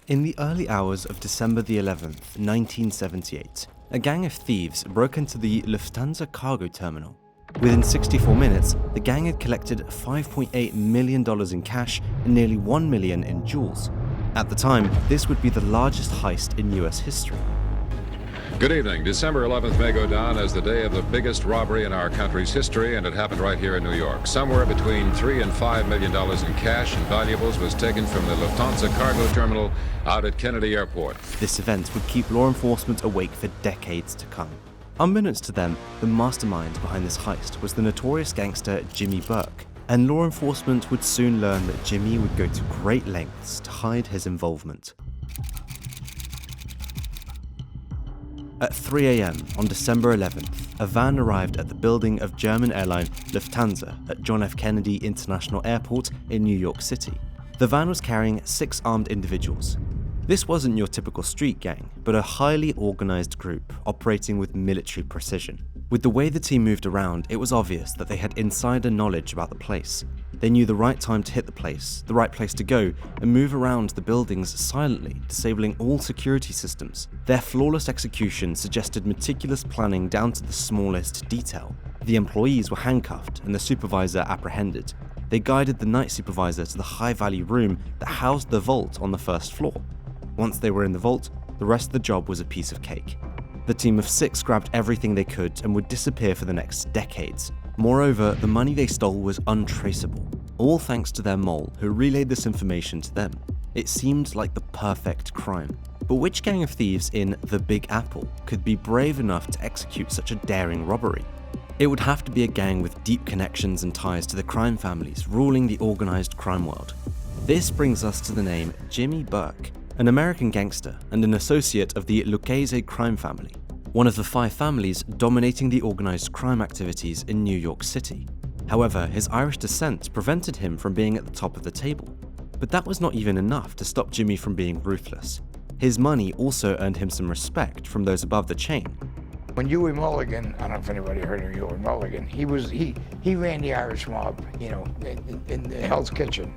In the early hours of December the 11th, 1978, a gang of thieves broke into the Lufthansa cargo terminal. Within 64 minutes, the gang had collected $5.8 million in cash and nearly $1 million in jewels. At the time, this would be the largest heist in US history. Good evening. December 11th may go down as the day of the biggest robbery in our country's history, and it happened right here in New York. Somewhere between $3 and $5 million in cash and valuables was taken from the Lufthansa cargo terminal out at Kennedy Airport. This event would keep law enforcement awake for decades to come. Unbeknownst to them, the mastermind behind this heist was the notorious gangster Jimmy Burke, and law enforcement would soon learn that Jimmy would go to great lengths to hide his involvement. At 3 a.m. on December 11th, a van arrived at the building of German airline Lufthansa at John F. Kennedy International Airport in New York City. The van was carrying 6 armed individuals. This wasn't your typical street gang, but a highly organized group operating with military precision. With the way the team moved around, it was obvious that they had insider knowledge about the place. They knew the right time to hit the place to go, and move around the buildings silently, disabling all security systems. Their flawless execution suggested meticulous planning down to the smallest detail. The employees were handcuffed and the supervisor apprehended. They guided the night supervisor to the high-value room that housed the vault on the first floor. Once they were in the vault, the rest of the job was a piece of cake. The team of 6 grabbed everything they could and would disappear for the next decades. Moreover, the money they stole was untraceable, all thanks to their mole who relayed this information to them. It seemed like the perfect crime. But which gang of thieves in the Big Apple could be brave enough to execute such a daring robbery? It would have to be a gang with deep connections and ties to the crime families ruling the organized crime world. This brings us to the name Jimmy Burke, an American gangster and an associate of the Lucchese crime family, one of the 5 families dominating the organized crime activities in New York City. However, his Irish descent prevented him from being at the top of the table. But that was not even enough to stop Jimmy from being ruthless. His money also earned him some respect from those above the chain. When Huey Mulligan, I don't know if anybody heard of Huey Mulligan, he ran the Irish mob, in the Hell's Kitchen,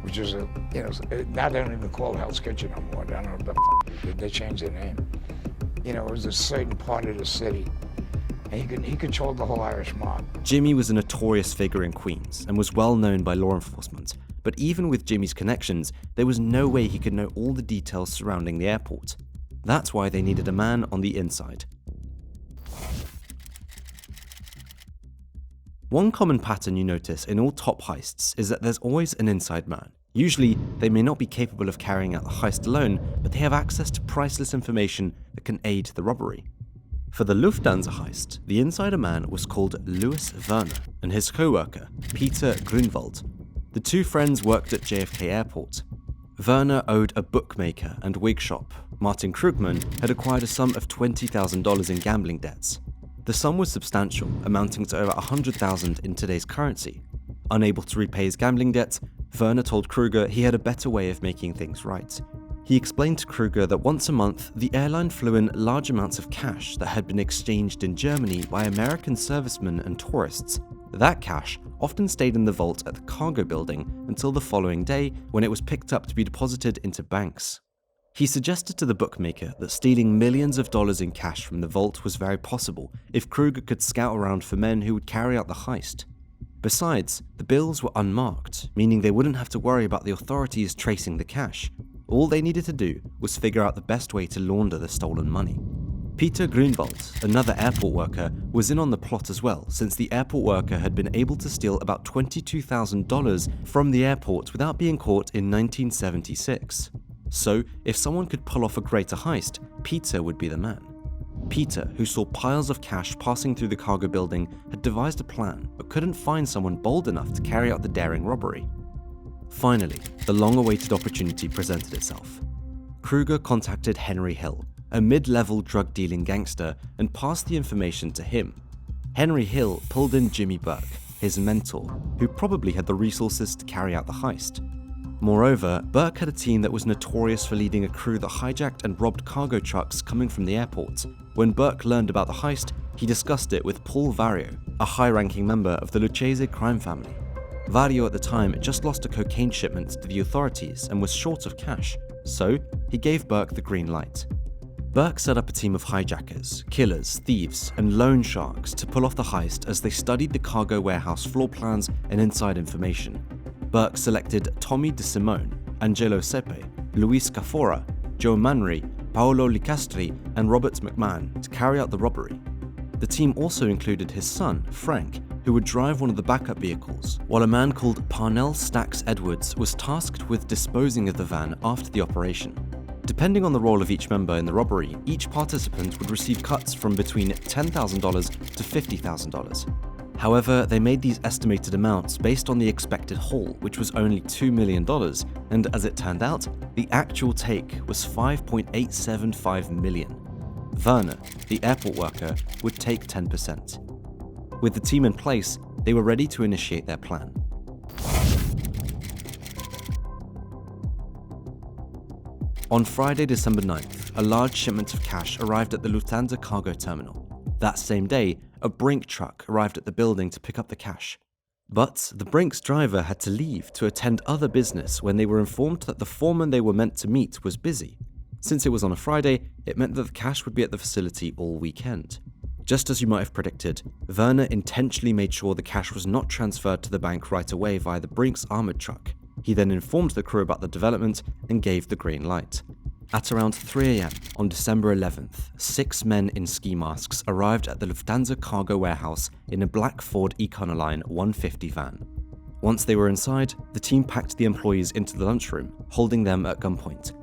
which is now they don't even call it Hell's Kitchen anymore. I don't know what the did they change their name. It was a certain part of the city, and he controlled the whole Irish mob. Jimmy was a notorious figure in Queens and was well known by law enforcement, but even with Jimmy's connections, there was no way he could know all the details surrounding the airport. That's why they needed a man on the inside. One common pattern you notice in all top heists is that there's always an inside man. Usually, they may not be capable of carrying out the heist alone, but they have access to priceless information that can aid the robbery. For the Lufthansa heist, the insider man was called Louis Werner and his co-worker, Peter Grunwald. The 2 friends worked at JFK Airport. Werner owed a bookmaker and wig shop. Martin Krugman had acquired a sum of $20,000 in gambling debts. The sum was substantial, amounting to over $100,000 in today's currency. Unable to repay his gambling debts, Werner told Kruger he had a better way of making things right. He explained to Kruger that once a month, the airline flew in large amounts of cash that had been exchanged in Germany by American servicemen and tourists. That cash often stayed in the vault at the cargo building until the following day, when it was picked up to be deposited into banks. He suggested to the bookmaker that stealing millions of dollars in cash from the vault was very possible if Kruger could scout around for men who would carry out the heist. Besides, the bills were unmarked, meaning they wouldn't have to worry about the authorities tracing the cash. All they needed to do was figure out the best way to launder the stolen money. Peter Grunwald, another airport worker, was in on the plot as well, since the airport worker had been able to steal about $22,000 from the airport without being caught in 1976. So, if someone could pull off a greater heist, Peter would be the man. Peter, who saw piles of cash passing through the cargo building, had devised a plan but couldn't find someone bold enough to carry out the daring robbery. Finally, the long-awaited opportunity presented itself. Kruger contacted Henry Hill, a mid-level drug-dealing gangster, and passed the information to him. Henry Hill pulled in Jimmy Burke, his mentor, who probably had the resources to carry out the heist. Moreover, Burke had a team that was notorious for leading a crew that hijacked and robbed cargo trucks coming from the airport. When Burke learned about the heist, he discussed it with Paul Vario, a high-ranking member of the Lucchese crime family. Vario at the time just lost a cocaine shipment to the authorities and was short of cash, so he gave Burke the green light. Burke set up a team of hijackers, killers, thieves, and loan sharks to pull off the heist as they studied the cargo warehouse floor plans and inside information. Burke selected Tommy DeSimone, Angelo Sepe, Luis Cafora, Joe Manri, Paolo Licastri, and Robert McMahon to carry out the robbery. The team also included his son, Frank, who would drive one of the backup vehicles, while a man called Parnell Stacks Edwards was tasked with disposing of the van after the operation. Depending on the role of each member in the robbery, each participant would receive cuts from between $10,000 to $50,000. However, they made these estimated amounts based on the expected haul, which was only $2 million, and as it turned out, the actual take was $5.875 million. Werner, the airport worker, would take 10%. With the team in place, they were ready to initiate their plan. On Friday, December 9th, a large shipment of cash arrived at the Lufthansa cargo terminal. That same day, a Brink truck arrived at the building to pick up the cash. But the Brink's driver had to leave to attend other business when they were informed that the foreman they were meant to meet was busy. Since it was on a Friday, it meant that the cash would be at the facility all weekend. Just as you might have predicted, Werner intentionally made sure the cash was not transferred to the bank right away via the Brink's armoured truck. He then informed the crew about the development and gave the green light. At around 3 a.m. on December 11th, 6 men in ski masks arrived at the Lufthansa cargo warehouse in a black Ford Econoline 150 van. Once they were inside, the team packed the employees into the lunchroom, holding them at gunpoint.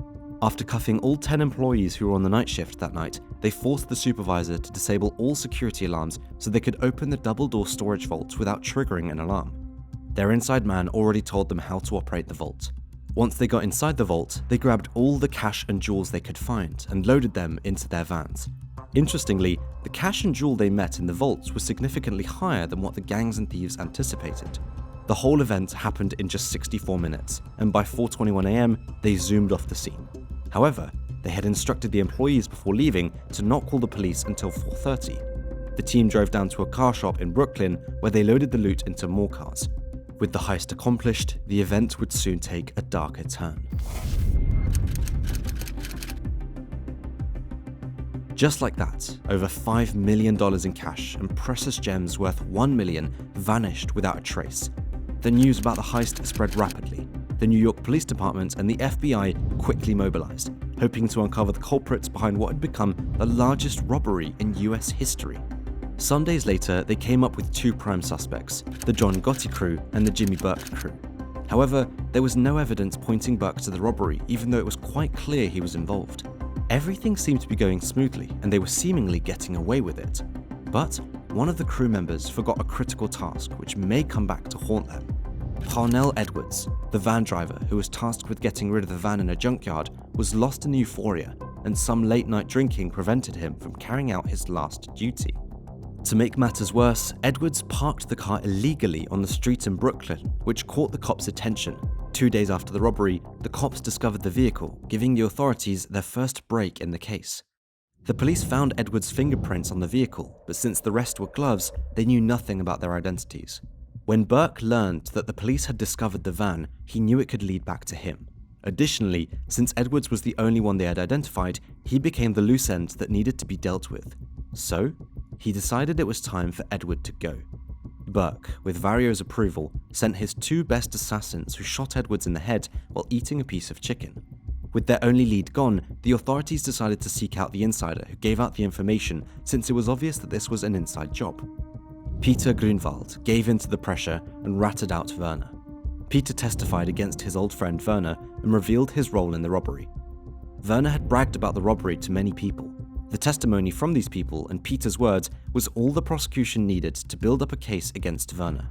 After cuffing all 10 employees who were on the night shift that night, they forced the supervisor to disable all security alarms so they could open the double-door storage vault without triggering an alarm. Their inside man already told them how to operate the vault. Once they got inside the vault, they grabbed all the cash and jewels they could find and loaded them into their vans. Interestingly, the cash and jewel they met in the vaults was significantly higher than what the gangs and thieves anticipated. The whole event happened in just 64 minutes, and by 4:21 a.m, they zoomed off the scene. However, they had instructed the employees before leaving to not call the police until 4:30. The team drove down to a car shop in Brooklyn where they loaded the loot into more cars. With the heist accomplished, the event would soon take a darker turn. Just like that, over $5 million in cash and precious gems worth $1 million vanished without a trace. The news about the heist spread rapidly. The New York Police Department and the FBI quickly mobilized, hoping to uncover the culprits behind what had become the largest robbery in US history. Some days later, they came up with 2 prime suspects, the John Gotti crew and the Jimmy Burke crew. However, there was no evidence pointing Burke to the robbery, even though it was quite clear he was involved. Everything seemed to be going smoothly, and they were seemingly getting away with it. But one of the crew members forgot a critical task which may come back to haunt them. Parnell Edwards, the van driver who was tasked with getting rid of the van in a junkyard, was lost in euphoria, and some late-night drinking prevented him from carrying out his last duty. To make matters worse, Edwards parked the car illegally on the street in Brooklyn, which caught the cops' attention. 2 days after the robbery, the cops discovered the vehicle, giving the authorities their first break in the case. The police found Edwards' fingerprints on the vehicle, but since the rest were gloves, they knew nothing about their identities. When Burke learned that the police had discovered the van, he knew it could lead back to him. Additionally, since Edwards was the only one they had identified, he became the loose end that needed to be dealt with. So, he decided it was time for Edward to go. Burke, with Vario's approval, sent his 2 best assassins who shot Edwards in the head while eating a piece of chicken. With their only lead gone, the authorities decided to seek out the insider who gave out the information, since it was obvious that this was an inside job. Peter Grunwald gave in to the pressure and ratted out Werner. Peter testified against his old friend Werner and revealed his role in the robbery. Werner had bragged about the robbery to many people. The testimony from these people and Peter's words was all the prosecution needed to build up a case against Werner.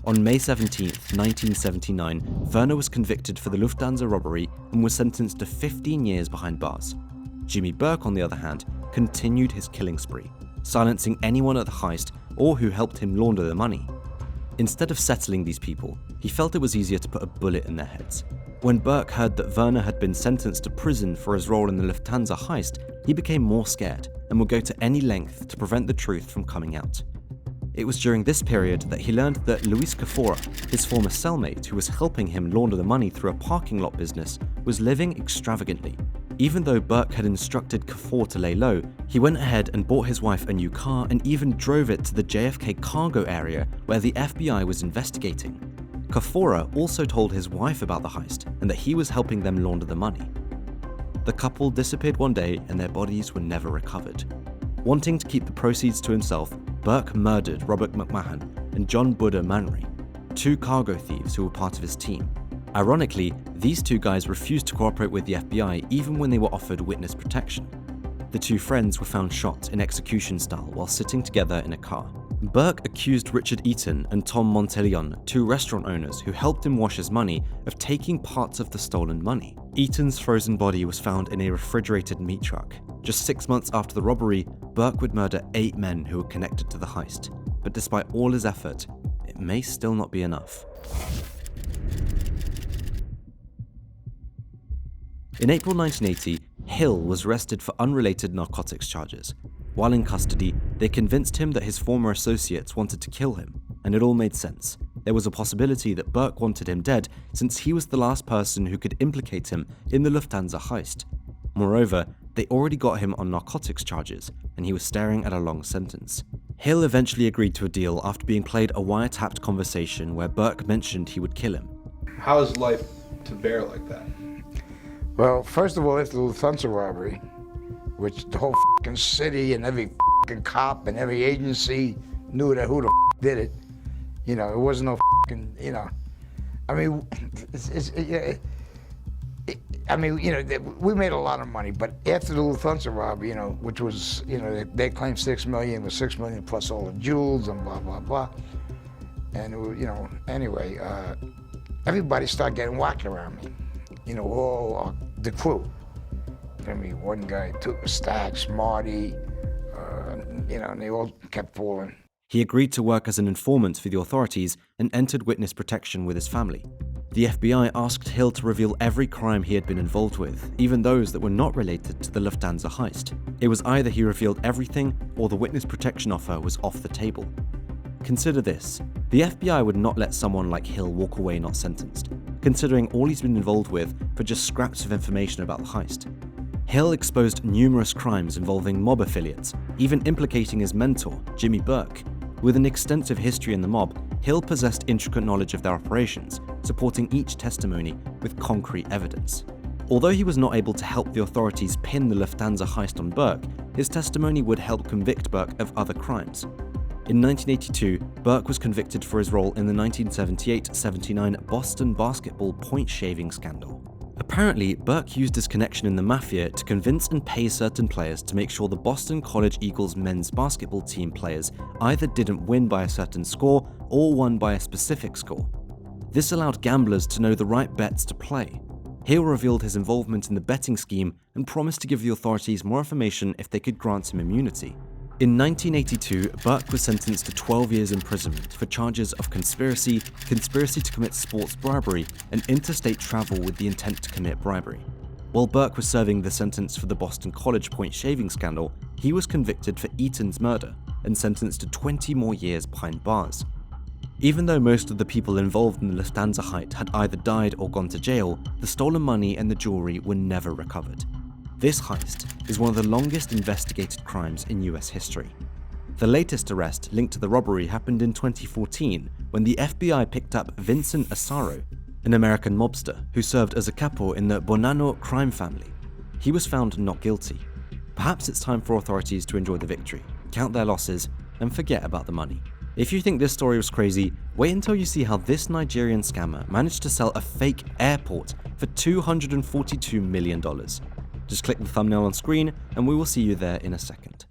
On May 17, 1979, Werner was convicted for the Lufthansa robbery and was sentenced to 15 years behind bars. Jimmy Burke, on the other hand, continued his killing spree, silencing anyone at the heist or who helped him launder the money. Instead of settling these people, he felt it was easier to put a bullet in their heads. When Burke heard that Werner had been sentenced to prison for his role in the Lufthansa heist, he became more scared and would go to any length to prevent the truth from coming out. It was during this period that he learned that Luis Cafora, his former cellmate who was helping him launder the money through a parking lot business, was living extravagantly. Even though Burke had instructed Kaffour to lay low, he went ahead and bought his wife a new car and even drove it to the JFK cargo area where the FBI was investigating. Kaffour also told his wife about the heist and that he was helping them launder the money. The couple disappeared one day and their bodies were never recovered. Wanting to keep the proceeds to himself, Burke murdered Robert McMahon and John Buddha Manry, two cargo thieves who were part of his team. Ironically, these two guys refused to cooperate with the FBI even when they were offered witness protection. The two friends were found shot in execution style while sitting together in a car. Burke accused Richard Eaton and Tom Monteleone, two restaurant owners who helped him wash his money, of taking parts of the stolen money. Eaton's frozen body was found in a refrigerated meat truck. Just 6 months after the robbery, Burke would murder 8 men who were connected to the heist. But despite all his effort, it may still not be enough. In April 1980, Hill was arrested for unrelated narcotics charges. While in custody, they convinced him that his former associates wanted to kill him, and it all made sense. There was a possibility that Burke wanted him dead since he was the last person who could implicate him in the Lufthansa heist. Moreover, they already got him on narcotics charges, and he was staring at a long sentence. Hill eventually agreed to a deal after being played a wiretapped conversation where Burke mentioned he would kill him. How is life to bear like that? Well, first of all, it's the Lufthansa robbery, which the whole fucking city and every fucking cop and every agency knew that who the did it. You know, it wasn't no fucking, you know. I mean, we made a lot of money, but after the Lufthansa robbery, you know, which was, you know, they claimed $6 million, was $6 million plus all the jewels and blah, blah, blah. And, it was, you know, anyway, everybody started getting whacked around me. You know, all the crew. I mean, one guy took Stacks, Marty, you know, and they all kept falling. He agreed to work as an informant for the authorities and entered witness protection with his family. The FBI asked Hill to reveal every crime he had been involved with, even those that were not related to the Lufthansa heist. It was either he revealed everything or the witness protection offer was off the table. Consider this, the FBI would not let someone like Hill walk away not sentenced, considering all he's been involved with for just scraps of information about the heist. Hill exposed numerous crimes involving mob affiliates, even implicating his mentor, Jimmy Burke. With an extensive history in the mob, Hill possessed intricate knowledge of their operations, supporting each testimony with concrete evidence. Although he was not able to help the authorities pin the Lufthansa heist on Burke, his testimony would help convict Burke of other crimes. In 1982, Burke was convicted for his role in the 1978-79 Boston basketball point shaving scandal. Apparently, Burke used his connection in the mafia to convince and pay certain players to make sure the Boston College Eagles men's basketball team players either didn't win by a certain score or won by a specific score. This allowed gamblers to know the right bets to play. Hill revealed his involvement in the betting scheme and promised to give the authorities more information if they could grant him immunity. In 1982, Burke was sentenced to 12 years imprisonment for charges of conspiracy to commit sports bribery, and interstate travel with the intent to commit bribery. While Burke was serving the sentence for the Boston College point shaving scandal, he was convicted for Eaton's murder and sentenced to 20 more years behind bars. Even though most of the people involved in the Lufthansa heist had either died or gone to jail, the stolen money and the jewelry were never recovered. This heist is one of the longest investigated crimes in US history. The latest arrest linked to the robbery happened in 2014 when the FBI picked up Vincent Asaro, an American mobster who served as a capo in the Bonanno crime family. He was found not guilty. Perhaps it's time for authorities to enjoy the victory, count their losses, and forget about the money. If you think this story was crazy, wait until you see how this Nigerian scammer managed to sell a fake airport for $242 million. Just click the thumbnail on screen and we will see you there in a second.